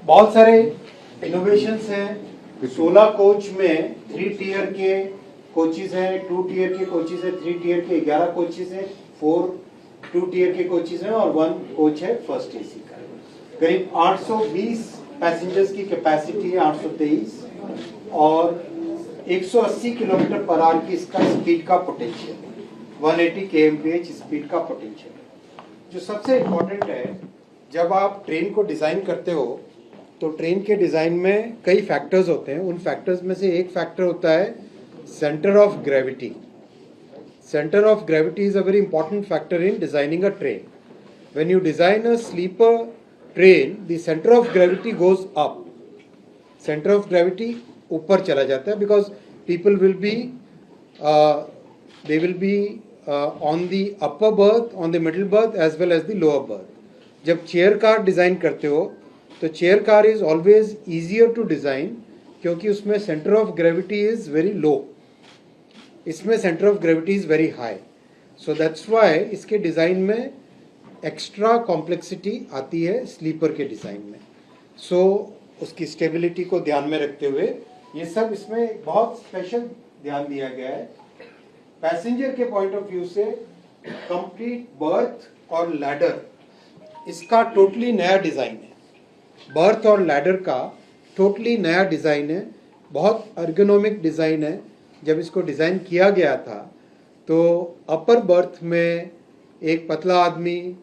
बहुत सारे इनोवेशंस हैं। 16 कोच में 3 टियर के कोचेस हैं, 2 टियर के कोचेस हैं, 3 टियर के 11 कोचेस हैं, 2 टियर के कोचेस हैं और 1 कोच है फर्स्ट एसी का। करीब 820 पैसेंजर्स की कैपेसिटी है, 823, और 180 किलोमीटर पर आवर की इसका स्पीड का पोटेंशियल, 180 kmph स्पीड का पोटेंशियल। जो सबसे इम्पोर्टेंट है, जब आप ट्रेन को डिज़ाइन करते हो तो ट्रेन के डिज़ाइन में कई फैक्टर्स होते हैं। उन फैक्टर्स में से एक फैक्टर होता है centre of gravity. Center of gravity is a very important factor in designing a train. When you design a sleeper train, the center of gravity goes up. Center of gravity ऊपर चला जाता है because people will be they will be on the upper berth, on the middle berth as well as the lower berth. जब chair car design करते हो तो chair car is always easier to design क्योंकि उसमें centre of gravity is very low, इसमें centre of gravity is very high. So that's why इसके design में extra complexity आती है स्लीपर के डिज़ाइन में। सो उसकी स्टेबिलिटी को ध्यान में रखते हुए ये सब इसमें बहुत स्पेशल ध्यान दिया गया है। पैसेंजर के पॉइंट ऑफ व्यू से कंप्लीट बर्थ और लैडर इसका टोटली नया डिज़ाइन है। बर्थ और लैडर का टोटली नया डिज़ाइन है, बहुत अर्गोनॉमिक डिज़ाइन है। जब इसको डिज़ाइन किया गया था तो अपर बर्थ में एक पतला आदमी,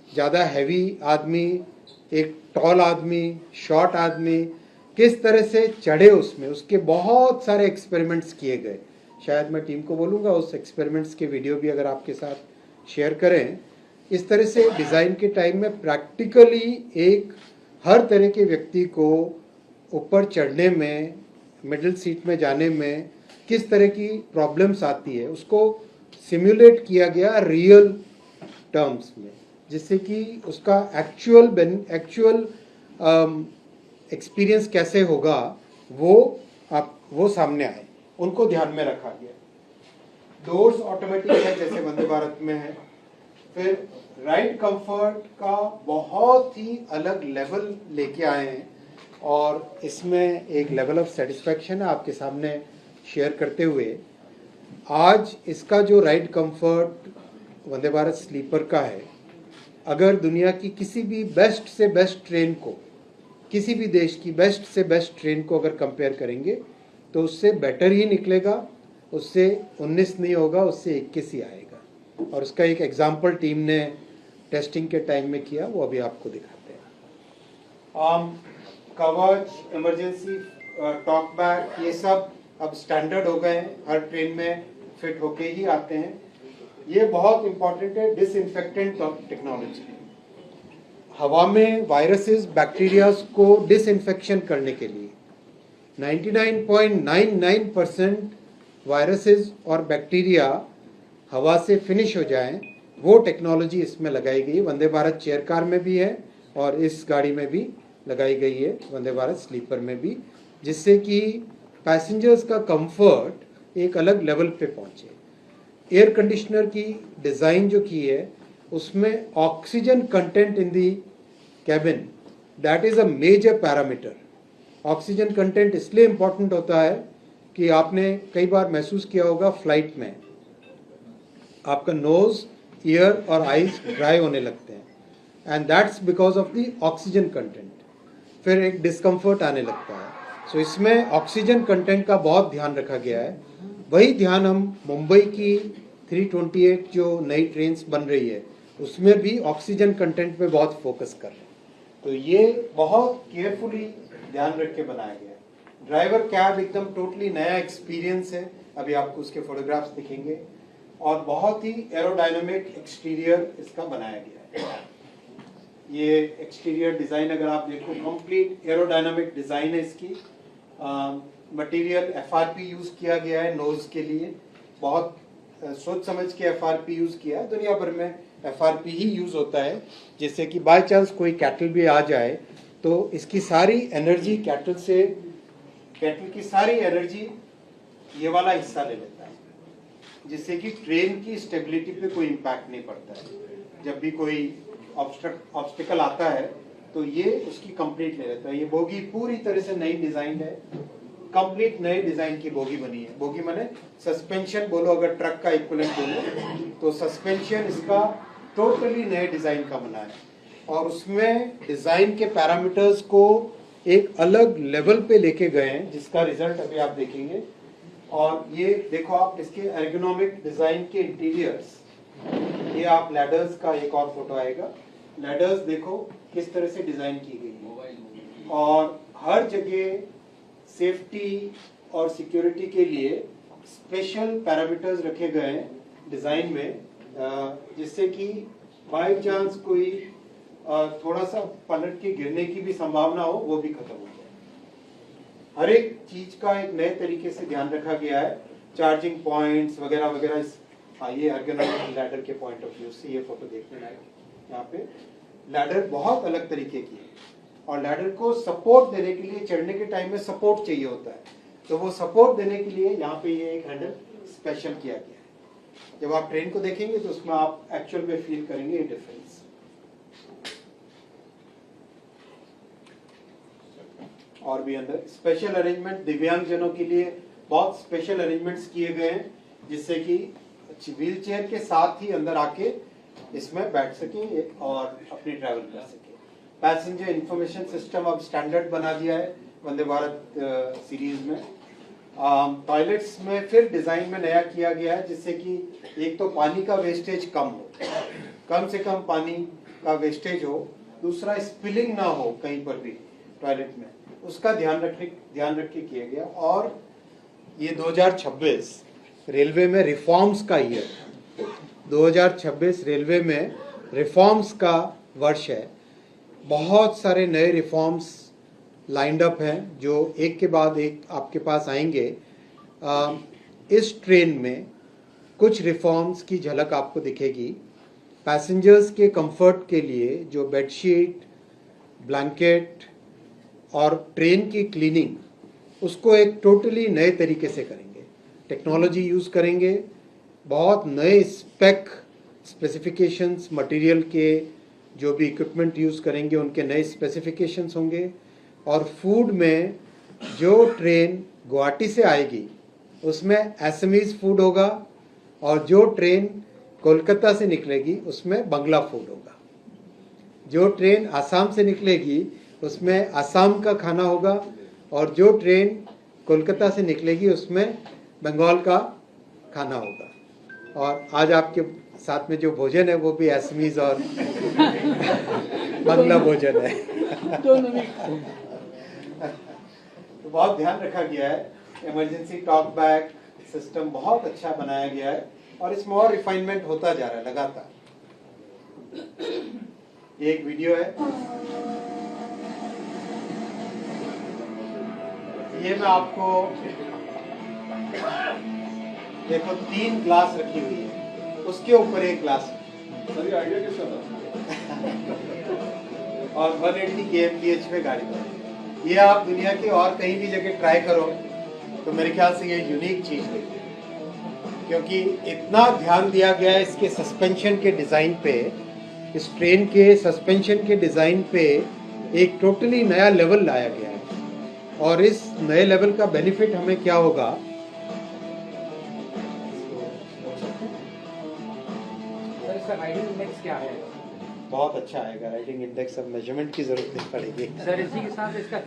ज़्यादा हैवी आदमी, एक टॉल आदमी, शॉर्ट आदमी किस तरह से चढ़े उसमें, उसके बहुत सारे एक्सपेरिमेंट्स किए गए। शायद मैं टीम को बोलूँगा उस एक्सपेरिमेंट्स के वीडियो भी अगर आपके साथ शेयर करें। इस तरह से डिज़ाइन के टाइम में प्रैक्टिकली एक हर तरह के व्यक्ति को ऊपर चढ़ने में, मिडिल सीट में जाने में किस तरह की प्रॉब्लम्स आती है उसको सिमुलेट किया गया रियल टर्म्स में, जिससे कि उसका एक्चुअल एक्सपीरियंस कैसे होगा वो सामने आए, उनको ध्यान में रखा गया। डोर्स ऑटोमेटिक है जैसे वंदे भारत में है। फिर राइड कंफर्ट का बहुत ही अलग लेवल लेके आए हैं और इसमें एक लेवल ऑफ सेटिस्फैक्शन है आपके सामने शेयर करते हुए। आज इसका जो ride comfort Vande Bharat sleeper का है, अगर दुनिया की किसी भी बेस्ट से बेस्ट ट्रेन को, किसी भी देश की बेस्ट से बेस्ट ट्रेन को अगर कंपेयर करेंगे तो उससे बेटर ही निकलेगा, उससे 19 नहीं होगा, उससे 21 ही आएगा। और उसका एक एग्जाम्पल टीम ने टेस्टिंग के टाइम में किया, वो अभी आपको दिखाते हैं। कवच, इमरजेंसी टॉक बैक, ये सब अब स्टैंडर्ड हो गए हैं, हर ट्रेन में फिट होके ही आते हैं। ये बहुत इंपॉर्टेंट है डिसइंफेक्टेंट टेक्नोलॉजी। हवा में वायरसेस, बैक्टीरियाज को डिसइंफेक्शन करने के लिए 99.99% वायरसेस और बैक्टीरिया हवा से फिनिश हो जाएं, वो टेक्नोलॉजी इसमें लगाई गई। वंदे भारत चेयर कार में भी है और इस गाड़ी में भी लगाई गई है, वंदे भारत स्लीपर में भी, जिससे कि पैसेंजर्स का कंफर्ट एक अलग लेवल पे पहुंचे। एयर कंडीशनर की डिज़ाइन जो की है उसमें oxygen content in the cabin, that is a major parameter. Oxygen content इसलिए इम्पोर्टेंट होता है कि आपने कई बार महसूस किया होगा फ्लाइट में आपका नोज, ईयर और आईज ड्राई होने लगते हैं, and that's because of the oxygen content. फिर एक डिस्कम्फर्ट आने लगता है। सो इसमें ऑक्सीजन कंटेंट का बहुत ध्यान रखा गया है। वही ध्यान हम मुंबई की 328 जो नई ट्रेन्स बन रही है उसमें भी ऑक्सीजन कंटेंट पे बहुत फोकस कर रहे हैं। तो ये बहुत केयरफुली ध्यान रख के बनाया गया है। ड्राइवर कैब एकदम टोटली नया एक्सपीरियंस है, अभी आपको उसके फोटोग्राफ्स दिखेंगे, और बहुत ही एरोडायनामिक एक्सटीरियर इसका बनाया गया है। ये एक्सटीरियर डिज़ाइन अगर आप देखो कंप्लीट एरोडायनामिक डिज़ाइन है इसकी। मटेरियल एफआरपी यूज़ किया गया है नोज के लिए, बहुत सोच समझ के एफआरपी यूज़ किया है। दुनिया भर में एफआरपी ही यूज़ होता है, जिससे कि बाय चांस कोई कैटल भी आ जाए तो इसकी सारी एनर्जी कैटल की सारी एनर्जी ये वाला हिस्सा ले लेता है, जिससे कि ट्रेन की स्टेबिलिटी पे कोई इम्पैक्ट नहीं पड़ता है। जब भी कोई ऑब्स्टिकल आता है तो ये उसकी कंप्लीट ले लेता है। ये बोगी पूरी तरह से नई डिजाइन है, कंप्लीट नए डिजाइन की बोगी बनी है। बोगी माने सस्पेंशन बोलो, अगर ट्रक का इक्विवेलेंट बोलो तो सस्पेंशन इसका टोटली नए डिजाइन का बना है और उसमें डिजाइन के पैरामीटर्स को एक अलग लेवल पे लेके गए हैं, जिसका रिजल्ट अभी आप देखेंगे। और ये देखो आप इसके एर्गोनॉमिक डिजाइन के इंटीरियर्स, ये आप लैडर्स का एक और फोटो आएगा। लैडर्स देखो किस तरह से डिजाइन की गई है और हर जगह सेफ्टी और सिक्योरिटी के लिए स्पेशल पैरामीटर्स रखे गए हैं डिजाइन में, जिससे कि बाय चांस कोई थोड़ा सा पलट के गिरने की भी संभावना हो, वो भी खत्म हो जाए। हर एक चीज का एक नए तरीके से ध्यान रखा गया है, चार्जिंग पॉइंट्स वगैरह वगैरह। ये एर्गोनॉमिक लैडर के पॉइंट ऑफ व्यू से ये फोटो देखने लायक। यहाँ पे लैडर बहुत अलग तरीके की है और लैडर को सपोर्ट देने के लिए, चढ़ने के टाइम में सपोर्ट चाहिए होता है, तो वो सपोर्ट देने के लिए यहाँ पे ये एक हैंडल स्पेशल किया गया है। जब आप ट्रेन को देखेंगे तो उसमें आप एक्चुअल में फील करेंगे ये डिफरेंस। और भी अंदर स्पेशल अरेंजमेंट दिव्यांग जनों के लिए बहुत स्पेशल अरेंजमेंट्स किए गए हैं, जिससे कि व्हील चेयर के साथ ही अंदर आके इसमें बैठ सके और अपनी ट्रैवल कर सके। पैसेंजर इंफॉर्मेशन सिस्टम अब स्टैंडर्ड बना दिया है वंदे भारत सीरीज में। टॉयलेट्स में फिर डिजाइन में नया किया गया है, जिससे कि एक तो पानी का वेस्टेज कम हो, कम से कम पानी का वेस्टेज हो, दूसरा स्पिलिंग ना हो कहीं पर भी टॉयलेट में, उसका ध्यान रख के किया गया। और ये 2026 रेलवे में रिफॉर्म्स का ईयर, 2026 रेलवे में रिफॉर्म्स का वर्ष है। बहुत सारे नए रिफॉर्म्स लाइंड अप हैं जो एक के बाद एक आपके पास आएंगे। इस ट्रेन में कुछ रिफॉर्म्स की झलक आपको दिखेगी। पैसेंजर्स के कंफर्ट के लिए जो बेडशीट, ब्लैंकेट और ट्रेन की क्लीनिंग, उसको एक टोटली नए तरीके से करेंगे। टेक्नोलॉजी यूज़ करेंगे, बहुत नए स्पेसिफिकेशंस, मटेरियल के जो भी इक्विपमेंट यूज़ करेंगे उनके नए स्पेसिफिकेशंस होंगे। और फूड में जो ट्रेन गुवाहाटी से आएगी उसमें एसएमईज फूड होगा और जो ट्रेन कोलकाता से निकलेगी उसमें बंगला फूड होगा। जो ट्रेन आसाम से निकलेगी उसमें आसाम का खाना होगा और जो ट्रेन कोलकाता से निकलेगी उसमें बंगाल का खाना होगा। और आज आपके साथ में जो भोजन है वो भी असमीज और बांग्ला भोजन है। तो बहुत ध्यान रखा गया है। इमरजेंसी टॉक बैक सिस्टम बहुत अच्छा बनाया गया है और इसमें और रिफाइनमेंट होता जा रहा है लगातार। एक वीडियो है, ये मैं आपको देखो 3 ग्लास रखी हुई है, उसके ऊपर एक ग्लास आइडिया किसका था? और 180 kmph पे गाड़ी पर। ये आप दुनिया के और कहीं भी जगह ट्राई करो तो मेरे ख्याल से ये यूनिक चीज है, क्योंकि इतना ध्यान दिया गया है इसके सस्पेंशन के डिजाइन पे। इस ट्रेन के सस्पेंशन के डिजाइन पे एक टोटली नया लेवल लाया गया है। और इस नए लेवल का बेनिफिट हमें क्या होगा, सर इसका राइडिंग इंडेक्स क्या है? बहुत अच्छा आएगा राइडिंग इंडेक्स। अब मेजरमेंट की जरूरत नहीं पड़ेगी सर इसी के साथ इसका